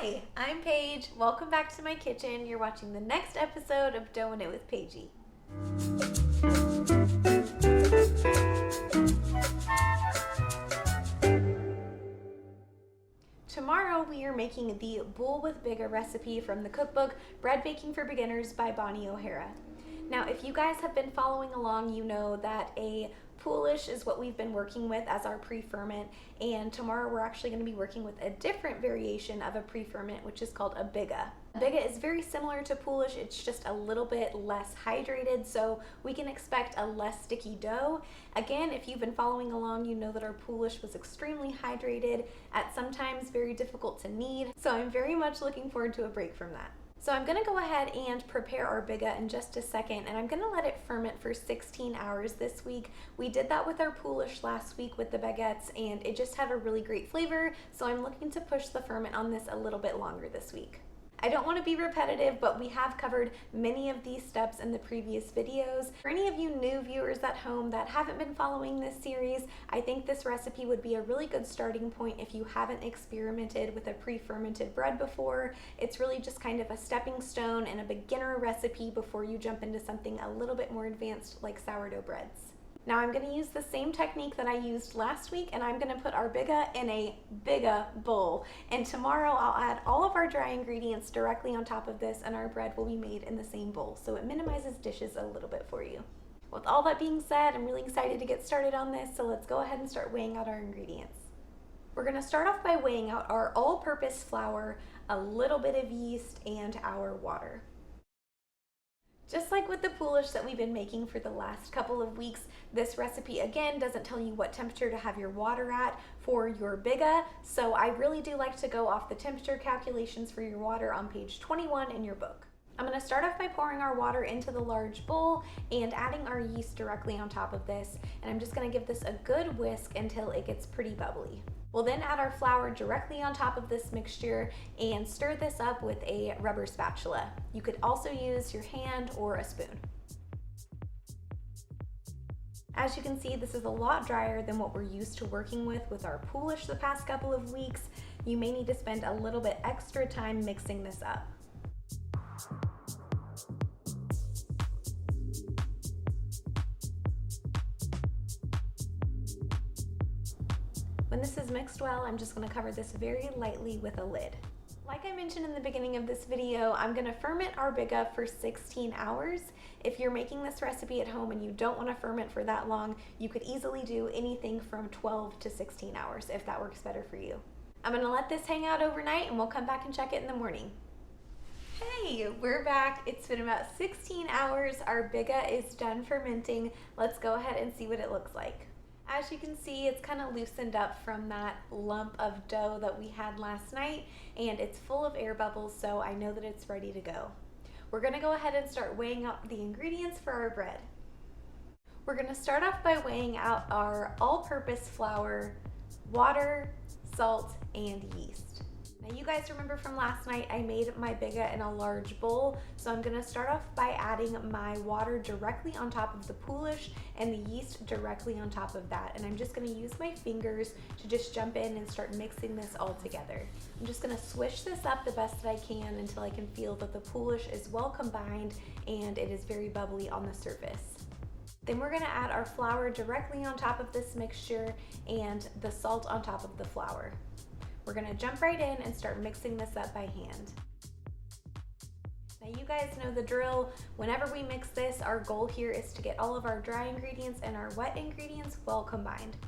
Hi, I'm Paige. Welcome back to my kitchen. You're watching the next episode of Doing It with Paigey. Tomorrow we are making the Boule with Biga recipe from the cookbook Bread Baking for Beginners by Bonnie Ohara. Now, if you guys have been following along, you know that a Poolish is what we've been working with as our pre-ferment, and tomorrow we're actually going to be working with a different variation of a pre-ferment, which is called a Biga. Biga is very similar to Poolish, it's just a little bit less hydrated, so we can expect a less sticky dough. Again, if you've been following along, you know that our Poolish was extremely hydrated, at sometimes very difficult to knead, so I'm very much looking forward to a break from that. So I'm going to go ahead and prepare our Biga in just a second, and I'm going to let it ferment for 16 hours this week. We did that with our Poolish last week with the baguettes, and it just had a really great flavor, so I'm looking to push the ferment on this a little bit longer this week. I don't want to be repetitive, but we have covered many of these steps in the previous videos. For any of you new viewers at home that haven't been following this series, I think this recipe would be a really good starting point if you haven't experimented with a pre-fermented bread before. It's really just kind of a stepping stone and a beginner recipe before you jump into something a little bit more advanced like sourdough breads. Now I'm going to use the same technique that I used last week, and I'm going to put our Biga in a Biga bowl. And tomorrow I'll add all of our dry ingredients directly on top of this, and our bread will be made in the same bowl. So it minimizes dishes a little bit for you. With all that being said, I'm really excited to get started on this, so let's go ahead and start weighing out our ingredients. We're going to start off by weighing out our all-purpose flour, a little bit of yeast, and our water. Just like with the Poolish that we've been making for the last couple of weeks, this recipe again doesn't tell you what temperature to have your water at for your Biga, so I really do like to go off the temperature calculations for your water on page 21 in your book. I'm going to start off by pouring our water into the large bowl and adding our yeast directly on top of this, and I'm just going to give this a good whisk until it gets pretty bubbly. We'll then add our flour directly on top of this mixture and stir this up with a rubber spatula. You could also use your hand or a spoon. As you can see, this is a lot drier than what we're used to working with our Poolish the past couple of weeks. You may need to spend a little bit extra time mixing this up. When this is mixed well, I'm just going to cover this very lightly with a lid. Like I mentioned in the beginning of this video, I'm going to ferment our Biga for 16 hours. If you're making this recipe at home and you don't want to ferment for that long, you could easily do anything from 12 to 16 hours if that works better for you. I'm going to let this hang out overnight and we'll come back and check it in the morning. Hey, we're back. It's been about 16 hours. Our Biga is done fermenting. Let's go ahead and see what it looks like. As you can see, it's kind of loosened up from that lump of dough that we had last night, and it's full of air bubbles, so I know that it's ready to go. We're going to go ahead and start weighing out the ingredients for our bread. We're going to start off by weighing out our all-purpose flour, water, salt, and yeast. Now you guys remember from last night I made my Biga in a large bowl, so I'm going to start off by adding my water directly on top of the Poolish and the yeast directly on top of that, and I'm just going to use my fingers to just jump in and start mixing this all together. I'm just going to swish this up the best that I can until I can feel that the Poolish is well combined and it is very bubbly on the surface. Then we're going to add our flour directly on top of this mixture and the salt on top of the flour. We're going to jump right in and start mixing this up by hand. Now you guys know the drill. Whenever we mix this, our goal here is to get all of our dry ingredients and our wet ingredients well combined.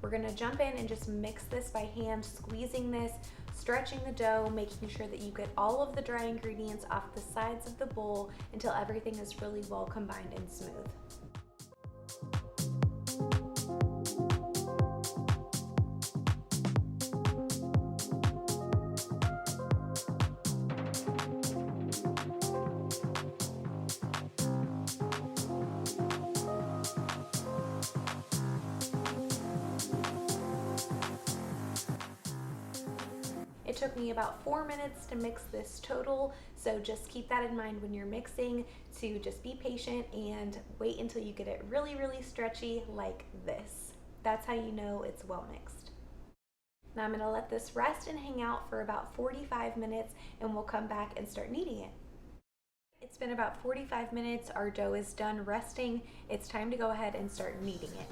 We're going to jump in and just mix this by hand, squeezing this, stretching the dough, making sure that you get all of the dry ingredients off the sides of the bowl until everything is really well combined and smooth. It took me about 4 minutes to mix this total, so just keep that in mind when you're mixing, to just be patient and wait until you get it really, really stretchy like this. That's how you know it's well mixed. Now I'm gonna let this rest and hang out for about 45 minutes and we'll come back and start kneading it. It's been about 45 minutes, our dough is done resting. It's time to go ahead and start kneading it.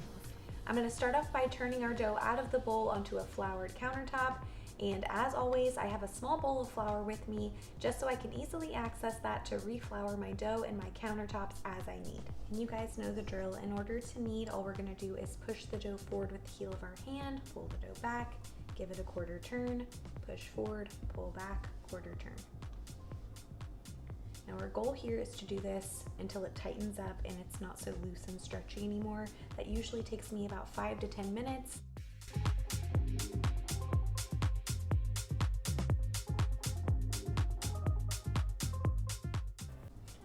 I'm gonna start off by turning our dough out of the bowl onto a floured countertop. And as always, I have a small bowl of flour with me just so I can easily access that to reflour my dough and my countertops as I knead. And you guys know the drill. In order to knead, all we're gonna do is push the dough forward with the heel of our hand, pull the dough back, give it a quarter turn, push forward, pull back, quarter turn. Now our goal here is to do this until it tightens up and it's not so loose and stretchy anymore. That usually takes me about 5 to 10 minutes.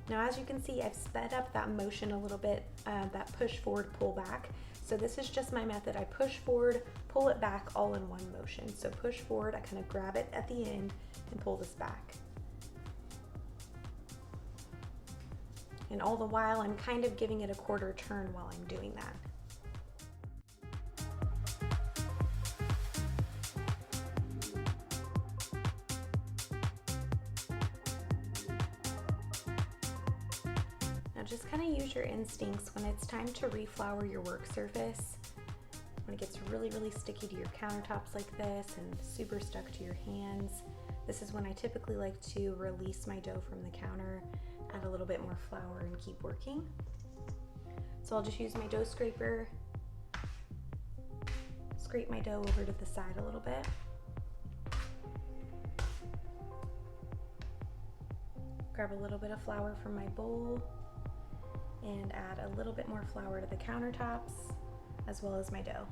Now as you can see, I've sped up that motion a little bit, that push forward, pull back. So this is just my method. I push forward, pull it back all in one motion. So push forward, I kind of grab it at the end and pull this back. And all the while, I'm kind of giving it a quarter turn while I'm doing that. Just kind of use your instincts when it's time to reflour your work surface. When it gets really, really sticky to your countertops like this and super stuck to your hands, this is when I typically like to release my dough from the counter, add a little bit more flour and keep working. So I'll just use my dough scraper, scrape my dough over to the side a little bit. Grab a little bit of flour from my bowl and add a little bit more flour to the countertops as well as my dough.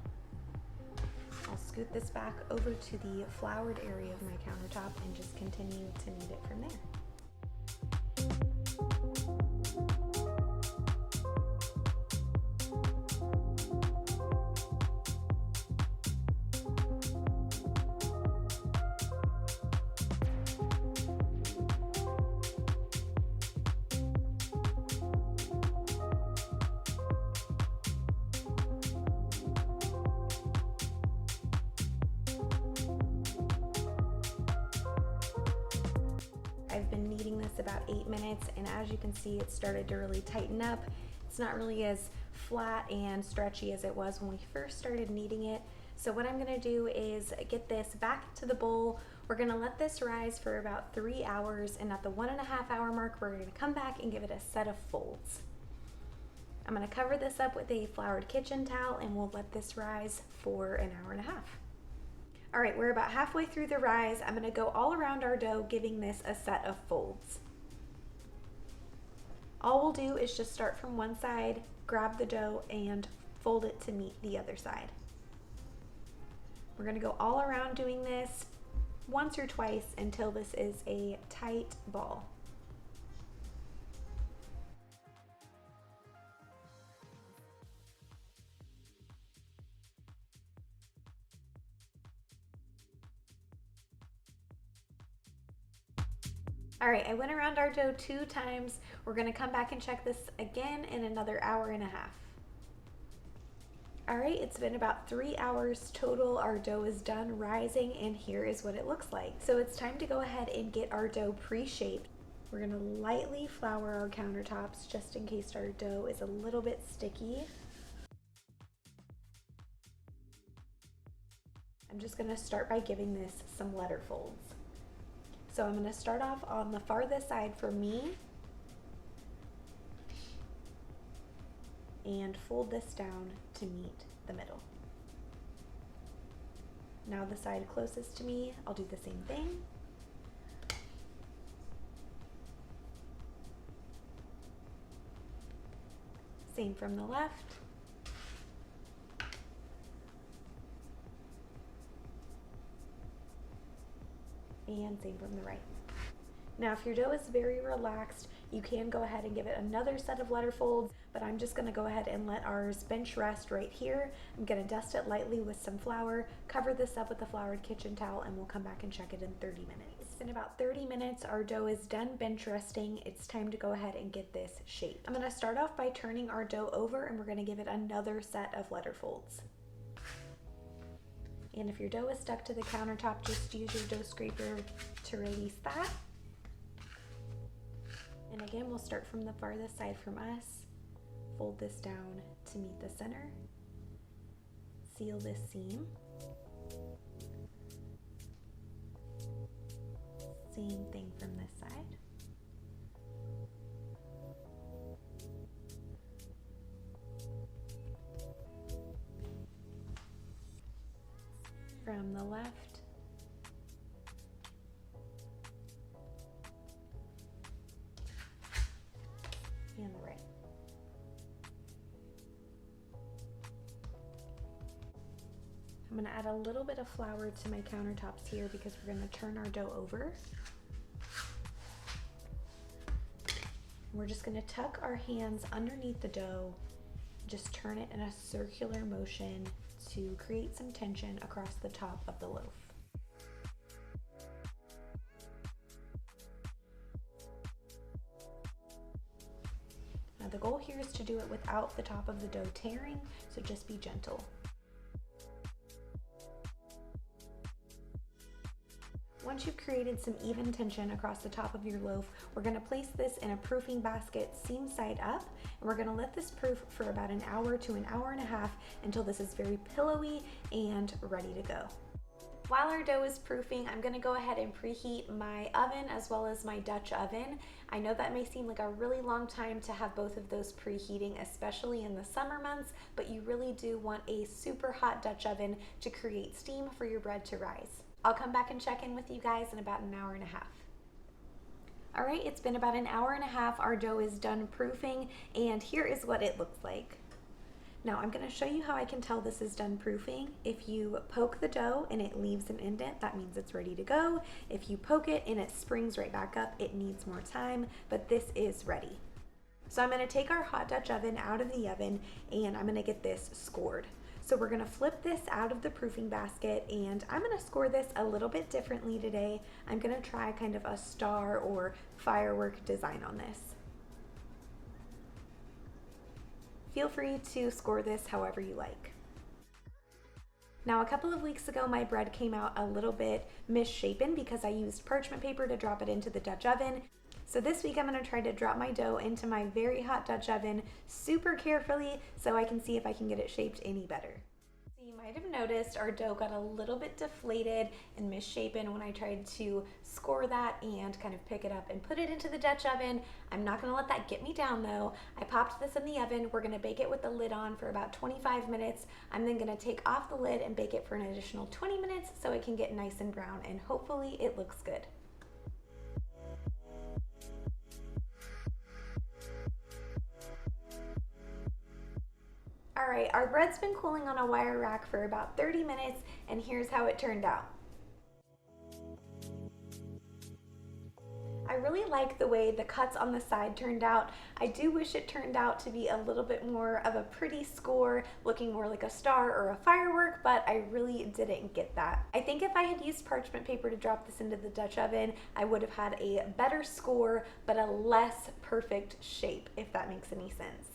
I'll scoot this back over to the floured area of my countertop and just continue to knead it from there. I've been kneading this about 8 minutes, and as you can see, it started to really tighten up. It's not really as flat and stretchy as it was when we first started kneading it. So what I'm gonna do is get this back to the bowl. We're gonna let this rise for about 3 hours, and at the 1.5 hour mark, we're gonna come back and give it a set of folds. I'm gonna cover this up with a floured kitchen towel, and we'll let this rise for 1.5 hours. All right, we're about halfway through the rise. I'm gonna go all around our dough, giving this a set of folds. All we'll do is just start from one side, grab the dough, and fold it to meet the other side. We're gonna go all around doing this once or twice until this is a tight ball. All right, I went around our dough 2 times. We're gonna come back and check this again in another 1.5 hours. All right, it's been about 3 hours total. Our dough is done rising, and here is what it looks like. So it's time to go ahead and get our dough pre-shaped. We're gonna lightly flour our countertops just in case our dough is a little bit sticky. I'm just gonna start by giving this some letter folds. So I'm gonna start off on the farthest side for me and fold this down to meet the middle. Now the side closest to me, I'll do the same thing. Same from the left. And same from the right. Now, if your dough is very relaxed, you can go ahead and give it another set of letter folds, but I'm just gonna go ahead and let ours bench rest right here. I'm gonna dust it lightly with some flour, cover this up with a floured kitchen towel, and we'll come back and check it in 30 minutes. It's been about 30 minutes, our dough is done bench resting. It's time to go ahead and get this shaped. I'm gonna start off by turning our dough over, and we're gonna give it another set of letter folds. And if your dough is stuck to the countertop, just use your dough scraper to release that. And again, we'll start from the farthest side from us, fold this down to meet the center, seal this seam. Same thing from this side. From the left. And the right. I'm going to add a little bit of flour to my countertops here because we're going to turn our dough over. We're just going to tuck our hands underneath the dough, just turn it in a circular motion to create some tension across the top of the loaf. Now the goal here is to do it without the top of the dough tearing, so just be gentle. Once you've created some even tension across the top of your loaf, we're going to place this in a proofing basket seam side up, and we're going to let this proof for about an hour to an hour and a half until this is very pillowy and ready to go. While our dough is proofing, I'm going to go ahead and preheat my oven as well as my Dutch oven. I know that may seem like a really long time to have both of those preheating, especially in the summer months, but you really do want a super hot Dutch oven to create steam for your bread to rise. I'll come back and check in with you guys in about an hour and a half. All right, it's been about an hour and a half. Our dough is done proofing, and here is what it looks like. Now I'm going to show you how I can tell this is done proofing. If you poke the dough and it leaves an indent, that means it's ready to go. If you poke it and it springs right back up, it needs more time, but this is ready. So I'm going to take our hot Dutch oven out of the oven, and I'm going to get this scored. So we're going to flip this out of the proofing basket, and I'm going to score this a little bit differently today. I'm going to try kind of a star or firework design on this. Feel free to score this however you like. Now, a couple of weeks ago, my bread came out a little bit misshapen because I used parchment paper to drop it into the Dutch oven. So this week I'm going to try to drop my dough into my very hot Dutch oven super carefully so I can see if I can get it shaped any better. So you might have noticed our dough got a little bit deflated and misshapen when I tried to score that and kind of pick it up and put it into the Dutch oven. I'm not going to let that get me down though. I popped this in the oven. We're going to bake it with the lid on for about 25 minutes. I'm then going to take off the lid and bake it for an additional 20 minutes so it can get nice and brown, and hopefully it looks good. All right, our bread's been cooling on a wire rack for about 30 minutes, and here's how it turned out. I really like the way the cuts on the side turned out. I do wish it turned out to be a little bit more of a pretty score, looking more like a star or a firework, but I really didn't get that. I think if I had used parchment paper to drop this into the Dutch oven, I would have had a better score, but a less perfect shape, if that makes any sense.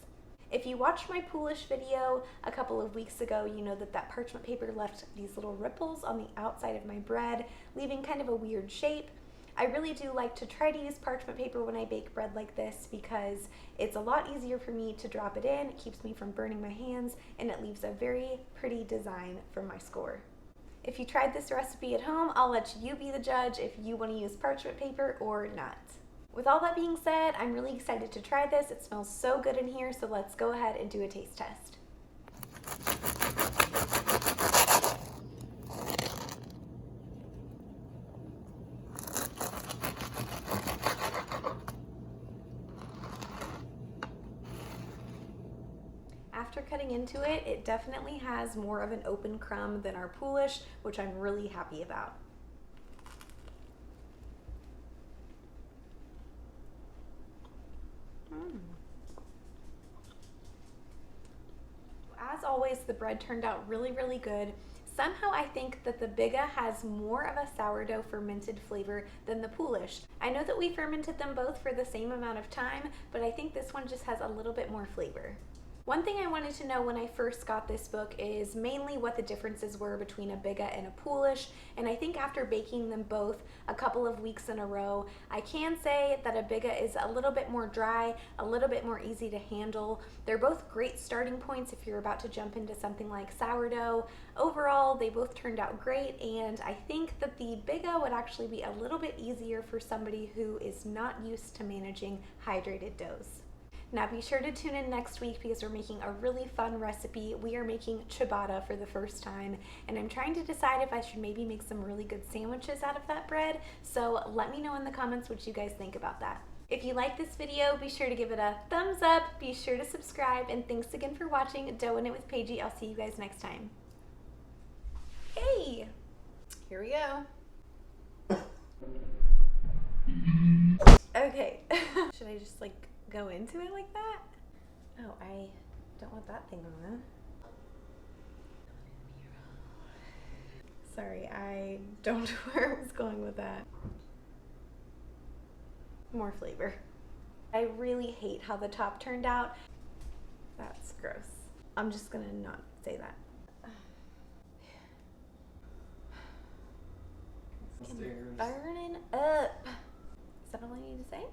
If you watched my Poolish video a couple of weeks ago, you know that that parchment paper left these little ripples on the outside of my bread, leaving kind of a weird shape. I really do like to try to use parchment paper when I bake bread like this because it's a lot easier for me to drop it in, it keeps me from burning my hands, and it leaves a very pretty design for my score. If you tried this recipe at home, I'll let you be the judge if you want to use parchment paper or not. With all that being said, I'm really excited to try this. It smells so good in here, so let's go ahead and do a taste test. After cutting into it, it definitely has more of an open crumb than our Poolish, which I'm really happy about. As always, the bread turned out really, really good. Somehow I think that the Biga has more of a sourdough fermented flavor than the Poolish. I know that we fermented them both for the same amount of time, but I think this one just has a little bit more flavor. One thing I wanted to know when I first got this book is mainly what the differences were between a Biga and a Poolish, and I think after baking them both a couple of weeks in a row, I can say that a Biga is a little bit more dry, a little bit more easy to handle. They're both great starting points if you're about to jump into something like sourdough. Overall, they both turned out great, and I think that the Biga would actually be a little bit easier for somebody who is not used to managing hydrated doughs. Now be sure to tune in next week because we're making a really fun recipe. We are making ciabatta for the first time, and I'm trying to decide if I should maybe make some really good sandwiches out of that bread. So let me know in the comments what you guys think about that. If you like this video, be sure to give it a thumbs up, be sure to subscribe, and thanks again for watching Dough in It with Paigey. I'll see you guys next time. Hey! Here we go. Okay. Should I just go into it like that? Oh, I don't want that thing on. Sorry, I don't know where I was going with that. More flavor. I really hate how the top turned out. That's gross. I'm just gonna not say that. It's burning up. Is that all I need to say?